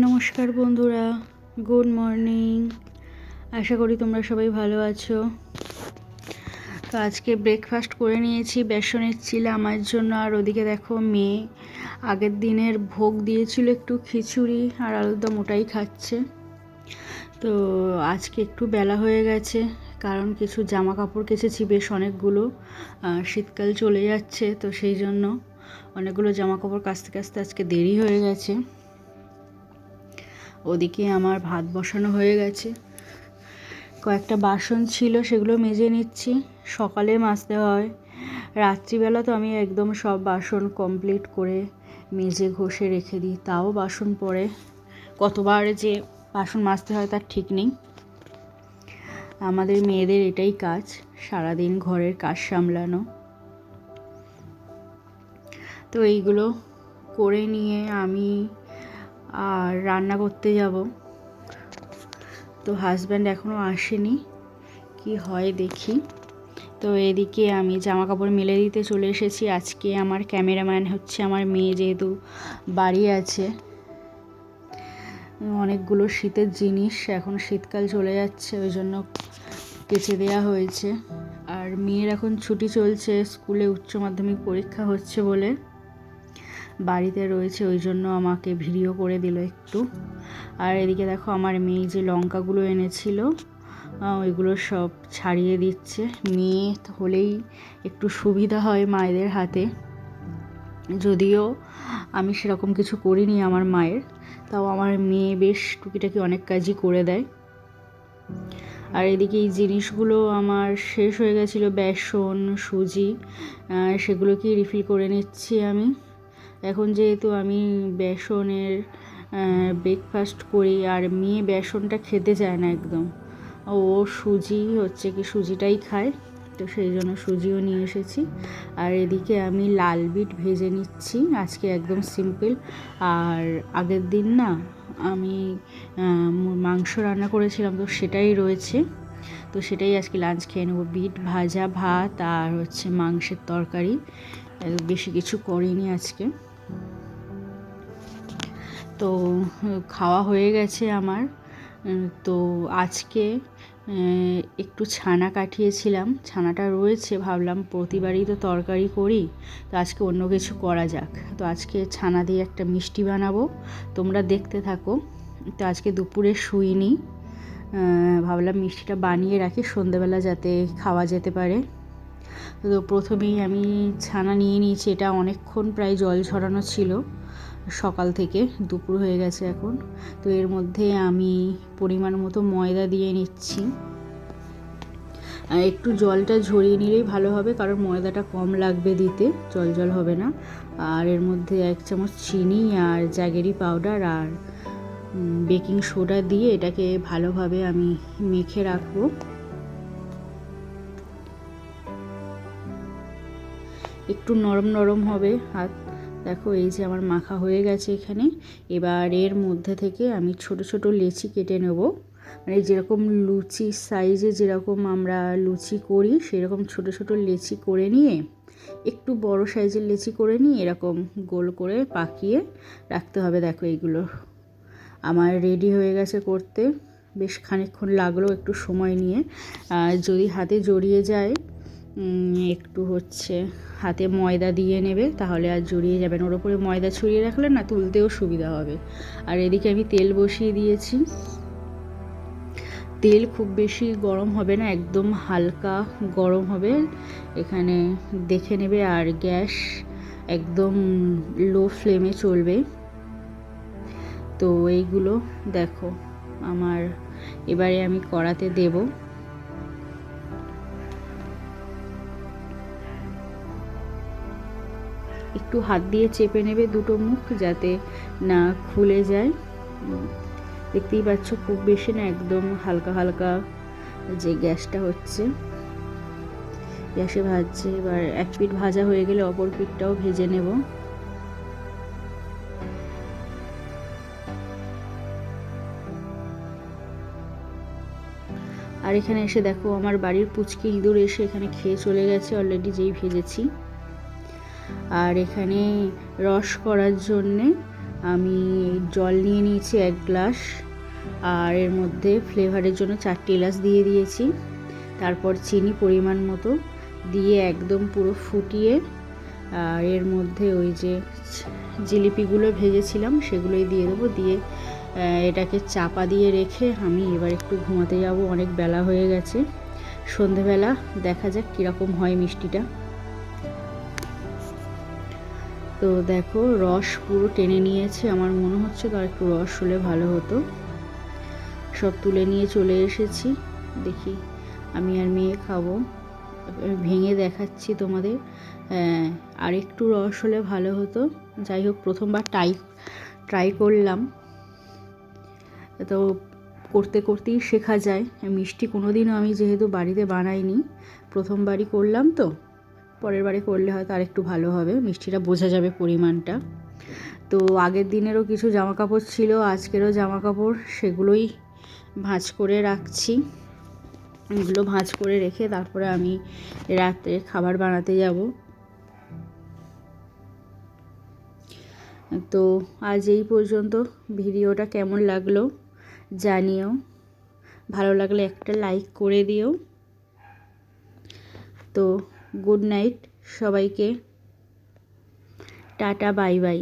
নমস্কার বন্ধুরা, good morning. আশা করি তোমরা সবাই ভালো আছো। তো আজকে ব্রেকফাস্ট করে নিয়েছি, বেসনের চিলা আমার জন্য। আর ওদিকে দেখো মেয়ে আগের দিনের ভোগ দিয়েছিল একটু খিচুড়ি আর আলুর দম, ওটাই খাচ্ছে। তো আজকে একটু বেলা হয়ে গেছে, কারণ কিছু জামা কাপড় কেচেছি বেশ অনেকগুলো। শীতকাল চলে যাচ্ছে, তো সেই জন্য অনেকগুলো জামা কাপড় কাচতে কাচতে আজকে দেরি হয়ে গেছে। ওদিকে আমার ভাত বসানো হয়ে গেছে, কয়েকটা বাসন ছিল সেগুলো মেজে নিচ্ছি। সকালে মাজতে হয়, রাত্রিবেলা তো আমি একদম সব বাসন কমপ্লিট করে মেজে ঘষে রেখে দিই। তাও বাসন পড়ে, কতবার যে বাসন মাজতে হয় তার ঠিক নেই। আমাদের মেয়েদের এটাই কাজ, সারাদিন ঘরের কাজ সামলানো। তো এইগুলো করে নিয়ে আমি আর রান্না করতে যাব। তো হাজব্যান্ড এখনও আসেনি, কি হয় দেখি। তো এদিকে আমি জামা কাপড় মেলে দিতে চলে এসেছি। আজকে আমার ক্যামেরাম্যান হচ্ছে আমার মেয়ে, যেহেতু বাড়ি আছে। অনেকগুলো শীতের জিনিস, এখন শীতকাল চলে যাচ্ছে, ওই জন্য কেচে দেওয়া হয়েছে। আর মেয়ের এখন ছুটি চলছে, স্কুলে উচ্চ মাধ্যমিক পরীক্ষা হচ্ছে বলে বাড়িতে রয়েছে, ওই জন্য আমাকে ভিডিও করে দিল একটু। আর এদিকে দেখো আমার মেয়ে যে লঙ্কাগুলো এনেছিল ওইগুলো সব ছাড়িয়ে দিচ্ছে। মেয়ে হলেই একটু সুবিধা হয় মায়েদের হাতে, যদিও আমি সেরকম কিছু করিনি আমার মায়ের, তাও আমার মেয়ে বেশ টুকিটাকি অনেক কাজই করে দেয়। আর এদিকে এই জিনিসগুলো আমার শেষ হয়ে গেছিলো, বেসন সুজি, সেগুলোকে রিফিল করে নিচ্ছি আমি। এখন যেহেতু আমি বেসনের ব্রেকফাস্ট করি, আর মেয়ে বেসনটা খেতে চায় না একদম, ও সুজি হচ্ছে কি সুজিটাই খায়, তো সেই জন্য সুজিও নিয়ে এসেছি। আর এদিকে আমি লাল বিট ভেজে নিচ্ছি, আজকে একদম সিম্পল। আর আগের দিন না আমি মাংস রান্না করেছিলাম, তো সেটাই রয়েছে, তো সেটাই আজকে লাঞ্চ খেয়ে নেবো। বিট ভাজা, ভাত আর হচ্ছে মাংসের তরকারি, বেশি কিছু করিনি আজকে। তো খাওয়া হয়ে গেছে আমার। তো আজকে একটু ছানা কাটিয়েছিলাম, ছানাটা রয়েছে, ভাবলাম প্রতিবারই তো তরকারি করি, তো আজকে অন্য কিছু করা যাক। তো আজকে ছানা দিয়ে একটা মিষ্টি বানাবো, তোমরা দেখতে থাকো। তো আজকে দুপুরে শুইনি, ভাবলাম মিষ্টিটা বানিয়ে রাখি সন্ধেবেলা যাতে খাওয়া যেতে পারে। তো প্রথমেই আমি ছানা নিয়ে নিয়েছি, এটা অনেকক্ষণ প্রায় জল ঝরানো ছিল, সকাল থেকে দুপুর হয়ে গেছে এখন। তো এর মধ্যে আমি পরিমাণ মতো ময়দা দিয়ে নিচ্ছি। একটু জলটা ঝরিয়ে নিলেই ভালো হবে, কারণ ময়দাটা কম লাগবে দিতে, জল জল হবে না। আর এর মধ্যে 1 চামচ চিনি আর জ্যাগেরি পাউডার আর বেকিং সোডা দিয়ে এটাকে ভালোভাবে আমি মেখে রাখবো। একটু নরম নরম হবে হাত। দেখো এই যে আমার মাখা হয়ে গেছে এখানে। এবার এর মধ্যে থেকে আমি ছোট ছোট লেচি কেটে নেব, মানে যেরকম লুচি সাইজে যেরকম আমরা লুচি করি সেরকম ছোট ছোট লেচি করে নিয়ে, একটু বড় সাইজের লেচি করে নিয়ে এরকম গোল করে পাকিয়ে রাখতে হবে। দেখো এইগুলো আমার রেডি হয়ে গেছে করতে, বেশ খানিকক্ষণ লাগলো একটু সময় নিয়ে। যদি হাতে জড়িয়ে যায় একটু হচ্ছে হাতে ময়দা দিয়ে নেবে, তাহলে আর জড়িয়ে যাবে না। ওর উপরে ময়দা ছড়িয়ে রাখলে না তুলতেও সুবিধা হবে। আর এদিকে আমি তেল বসিয়ে দিয়েছি, তেল খুব বেশি গরম হবে না, একদম হালকা গরম হবে, এখানে দেখে নেবে। আর গ্যাস একদম লো ফ্লেমে চলবে। তো এইগুলো দেখো আমার এবারে আমি কড়াতে দেব। একটু হাত দিয়ে চেপে নেবে দুটো মুখ, যাতে না খুলে যায়। দেখতেই পাচ্ছ খুব বেশি না, একদম হালকা হালকা যে গ্যাসটা হচ্ছে, গ্যাসে ভাজছে। এবার এক পিঠ ভাজা হয়ে গেলে অপর পিঠটাও ভেজে নেব। আর এখানে এসে দেখো আমার বাড়ির পুচকি ইঁদুর এসে এখানে খেয়ে চলে গেছে অলরেডি, যেই ভেজেছি। আর এখানে রস করার জন্যে আমি জল নিয়ে নিয়েছি 1 গ্লাস, আর এর মধ্যে ফ্লেভারের জন্য 4টে এলাচ দিয়ে দিয়েছি। তারপর চিনি পরিমাণ মতো দিয়ে একদম পুরো ফুটিয়ে, আর এর মধ্যে ওই যে জিলিপিগুলো ভেজেছিলাম সেগুলোই দিয়ে দেবো। দিয়ে এটাকে চাপা দিয়ে রেখে আমি এবার একটু ঘুমাতে যাব, অনেক বেলা হয়ে গেছে। সন্ধেবেলা দেখা যাক কীরকম হয় মিষ্টিটা। তো দেখো রস পুরো টেনে নিয়েছে, আমার মনে হচ্ছে তো আর একটু রস হলে ভালো হতো। সব তুলে নিয়ে চলে এসেছি, দেখি আমি আর মেয়ে খাবো। ভেঙে দেখাচ্ছি তোমাদের, আর একটু রস হলে ভালো হতো। যাই হোক, প্রথমবার ট্রাই করলাম, তো করতে করতেই শেখা যায়। মিষ্টি কোনোদিনও আমি যেহেতু বাড়িতে বানাইনি, প্রথমবারই করলাম, তো পরের বারে করলে হয়তো আর একটু ভালো হবে, মিষ্টিটা বোঝা যাবে পরিমাণটা। তো আগের দিনেরও কিছু জামা কাপড় ছিল, আজকেরও জামা কাপড়, সেগুলোই ভাঁজ করে রাখছি। এগুলো ভাঁজ করে রেখে তারপরে আমি রাত্রে খাবার বানাতে যাব। তো আজ এই পর্যন্ত। ভিডিওটা কেমন লাগলো জানিও, ভালো লাগলে একটা লাইক করে দিও। তো গুড নাইট সবাইকে, টাটা বাই বাই।